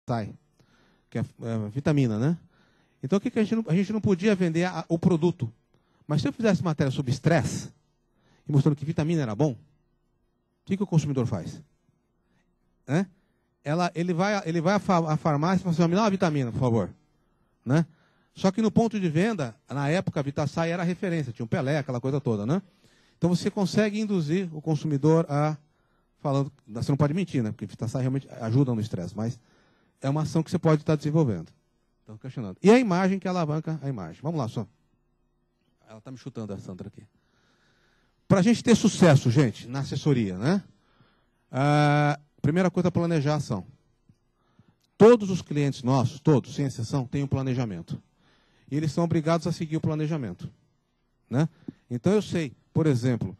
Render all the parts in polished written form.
sai, que é vitamina, né? Então, o que a gente não podia vender o produto. Mas se eu fizesse matéria sobre estresse, e mostrando que vitamina era bom, o que o consumidor faz? Né? Ele vai à farmácia e fala assim, me dá uma vitamina, por favor. Né? Só que no ponto de venda, na época, a Vitasay era a referência, tinha um Pelé, aquela coisa toda, né? Então você consegue induzir o consumidor a... Falando, você não pode mentir, né? Porque Vitasay realmente ajuda no estresse, mas é uma ação que você pode estar desenvolvendo. Então, questionando. E a imagem que alavanca a imagem. Vamos lá, só. Ela está me chutando, a Sandra, aqui. Para a gente ter sucesso, gente, na assessoria, né? Primeira coisa é planejar a ação. Todos os clientes nossos, todos, sem exceção, têm um planejamento. E eles são obrigados a seguir o planejamento. Né? Então eu sei, por exemplo,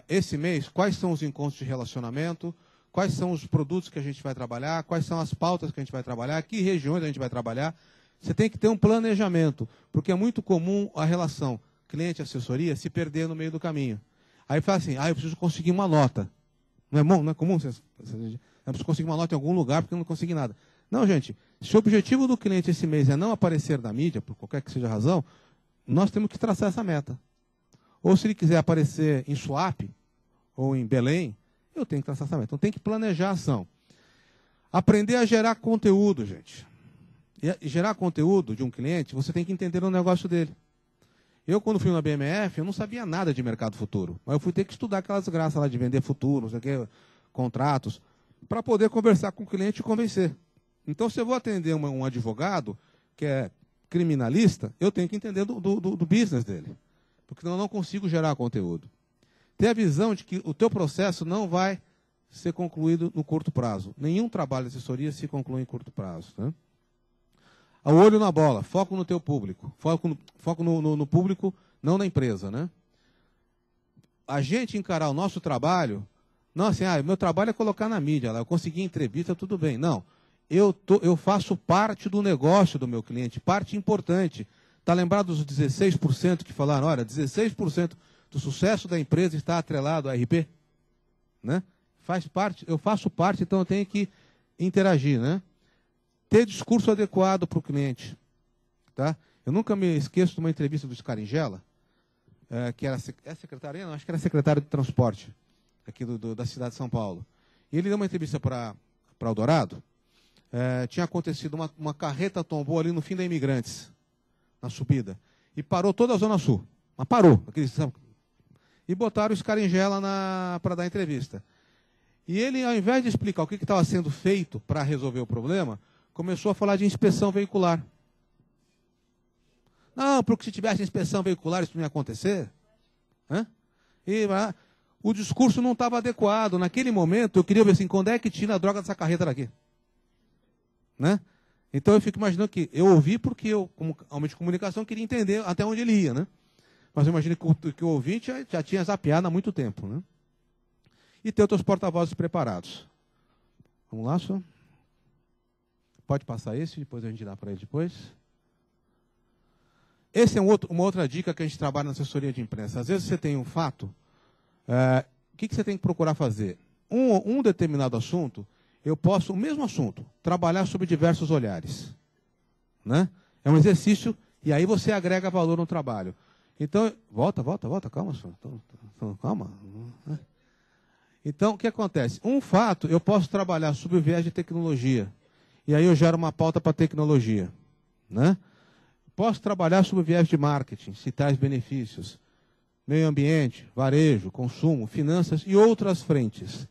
esse mês, quais são os encontros de relacionamento, quais são os produtos que a gente vai trabalhar, quais são as pautas que a gente vai trabalhar, que regiões a gente vai trabalhar. Você tem que ter um planejamento, porque é muito comum a relação cliente-assessoria se perder no meio do caminho. Aí fala assim, eu preciso conseguir uma nota. Não é bom? Não é comum? Eu preciso conseguir uma nota em algum lugar porque eu não consegui nada. Não, gente, se o objetivo do cliente esse mês é não aparecer na mídia, por qualquer que seja a razão, nós temos que traçar essa meta. Ou se ele quiser aparecer em Suape ou em Belém, eu tenho que traçar essa meta. Então tem que planejar a ação. Aprender a gerar conteúdo, gente. E gerar conteúdo de um cliente, você tem que entender o negócio dele. Eu, quando fui na BMF, eu não sabia nada de mercado futuro. Mas eu fui ter que estudar aquelas graças lá de vender futuros, contratos, para poder conversar com o cliente e convencer. Então, se eu vou atender um advogado que é criminalista, eu tenho que entender do business dele. Porque senão eu não consigo gerar conteúdo. Ter a visão de que o teu processo não vai ser concluído no curto prazo. Nenhum trabalho de assessoria se conclui em curto prazo. Né? O olho na bola, foco no teu público. Foco no público, não na empresa. Né? A gente encarar o nosso trabalho, não assim, meu trabalho é colocar na mídia, eu consegui entrevista, tudo bem. Não. Eu faço parte do negócio do meu cliente, parte importante. Está lembrado dos 16% que falaram? Olha, 16% do sucesso da empresa está atrelado à RP? Né? Eu faço parte, então eu tenho que interagir. Né? Ter discurso adequado para o cliente. Tá? Eu nunca me esqueço de uma entrevista do Scaringella, que era secretário, não, acho que era secretário de transporte aqui da cidade de São Paulo. E ele deu uma entrevista para Eldorado. Tinha acontecido uma carreta tombou ali no fim da Imigrantes, na subida, e parou toda a Zona Sul. Mas parou. E botaram o Scaringella para dar entrevista. E ele, ao invés de explicar o que estava sendo feito para resolver o problema, começou a falar de inspeção veicular. Não, porque se tivesse inspeção veicular isso não ia acontecer. O discurso não estava adequado. Naquele momento, eu queria ver assim, quando é que tira a droga dessa carreta daqui? Né? Então eu fico imaginando que eu ouvi porque eu, como homem de comunicação, queria entender até onde ele ia. Né? Mas eu imagino que o ouvinte já tinha zapeado há muito tempo. Né? E ter outros porta-vozes preparados. Vamos lá, senhor? Pode passar esse, depois a gente dá para ele depois. Essa é uma outra dica que a gente trabalha na assessoria de imprensa. Às vezes você tem um fato, o que você tem que procurar fazer? Um determinado assunto, eu posso, o mesmo assunto, trabalhar sob diversos olhares. Né? É um exercício, e aí você agrega valor no trabalho. Então, volta, calma, senhor. Calma. Então, o que acontece? Um fato, eu posso trabalhar sob o viés de tecnologia. E aí eu gero uma pauta para tecnologia. Né? Posso trabalhar sob o viés de marketing, se traz benefícios. Meio ambiente, varejo, consumo, finanças e outras frentes.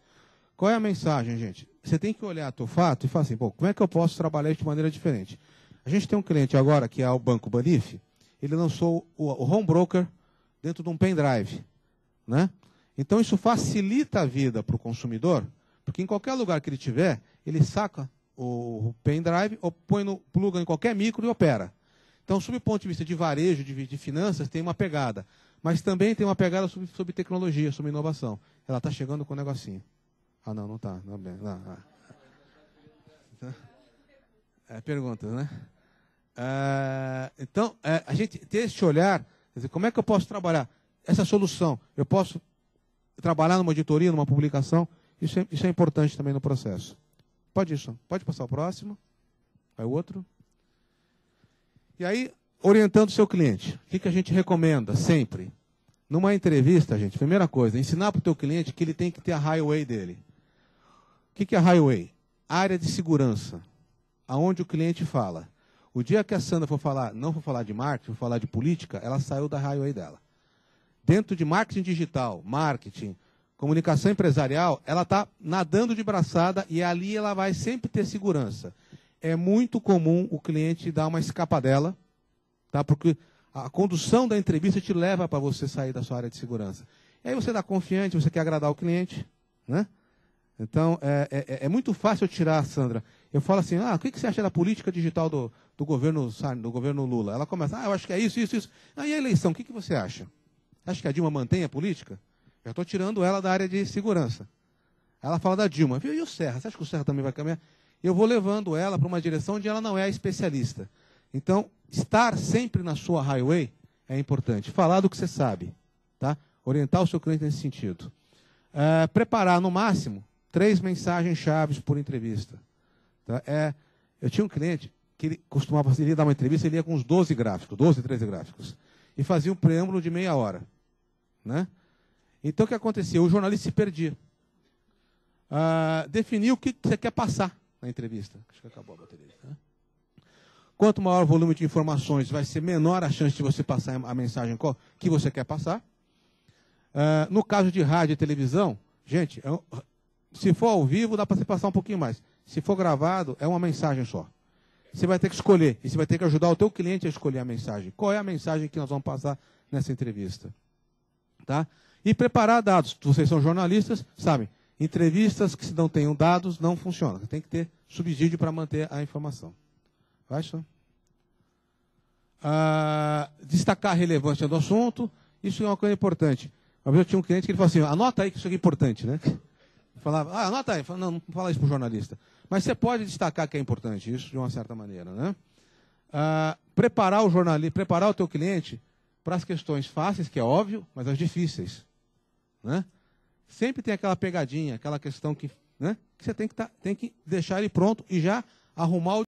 Qual é a mensagem, gente? Você tem que olhar teu fato e falar assim, como é que eu posso trabalhar de maneira diferente? A gente tem um cliente agora, que é o Banco Banif, ele lançou o Home Broker dentro de um pendrive. Né? Então isso facilita a vida para o consumidor, porque em qualquer lugar que ele tiver, ele saca o pendrive, ou pluga em qualquer micro e opera. Então, sob o ponto de vista de varejo, de finanças, tem uma pegada. Mas também tem uma pegada sobre tecnologia, sobre inovação. Ela está chegando com um negocinho. Não está. Perguntas, né? Então, a gente ter esse olhar, quer dizer, como é que eu posso trabalhar essa solução? Eu posso trabalhar numa editoria, numa publicação? Isso é importante também no processo. Pode passar o próximo. Vai o outro. E aí, orientando o seu cliente. O que a gente recomenda sempre? Numa entrevista, gente, primeira coisa, ensinar para o teu cliente que ele tem que ter a highway dele. O que é a highway? Área de segurança, aonde o cliente fala. O dia que a Sandra não for falar de marketing, for falar de política, ela saiu da highway dela. Dentro de marketing digital, marketing, comunicação empresarial, ela está nadando de braçada e ali ela vai sempre ter segurança. É muito comum o cliente dar uma escapadela, tá? Porque a condução da entrevista te leva para você sair da sua área de segurança. E aí você está confiante, você quer agradar o cliente, né? Então, é muito fácil eu tirar a Sandra. Eu falo assim, o que você acha da política digital do governo Lula? Ela começa, eu acho que é isso. E a eleição, o que você acha? Acha que a Dilma mantém a política? Já estou tirando ela da área de segurança. Ela fala da Dilma. E o Serra? Você acha que o Serra também vai caminhar? Eu vou levando ela para uma direção onde ela não é especialista. Então, estar sempre na sua highway é importante. Falar do que você sabe. Tá? Orientar o seu cliente nesse sentido. Preparar, no máximo, 3 mensagens chaves por entrevista. Tá? Eu tinha um cliente que ele costumava, ele ia dar uma entrevista, ele ia com uns 12 gráficos, 12, 13 gráficos. E fazia um preâmbulo de meia hora. Né? Então, o que acontecia? O jornalista se perdia. Definir o que você quer passar na entrevista. Acho que acabou a bateria. Né? Quanto maior o volume de informações, vai ser menor a chance de você passar a mensagem que você quer passar. No caso de rádio e televisão, gente, se for ao vivo, dá para você passar um pouquinho mais. Se for gravado, é uma mensagem só. Você vai ter que escolher, e você vai ter que ajudar o teu cliente a escolher a mensagem. Qual é a mensagem que nós vamos passar nessa entrevista? Tá? E preparar dados. Vocês são jornalistas, sabem, entrevistas que se não tenham dados não funcionam. Você tem que ter subsídio para manter a informação. Vai, só. Destacar a relevância do assunto, isso é uma coisa importante. Uma vez eu tinha um cliente que ele falou assim, anota aí que isso aqui é importante, né? Eu falava, anota aí. Eu falava, não fala isso para o jornalista. Mas você pode destacar que é importante isso, de uma certa maneira, né? Preparar o jornalista, preparar o teu cliente para as questões fáceis, que é óbvio, mas as difíceis. Né? Sempre tem aquela pegadinha, aquela questão que, né, que você tem que deixar ele pronto e já arrumar o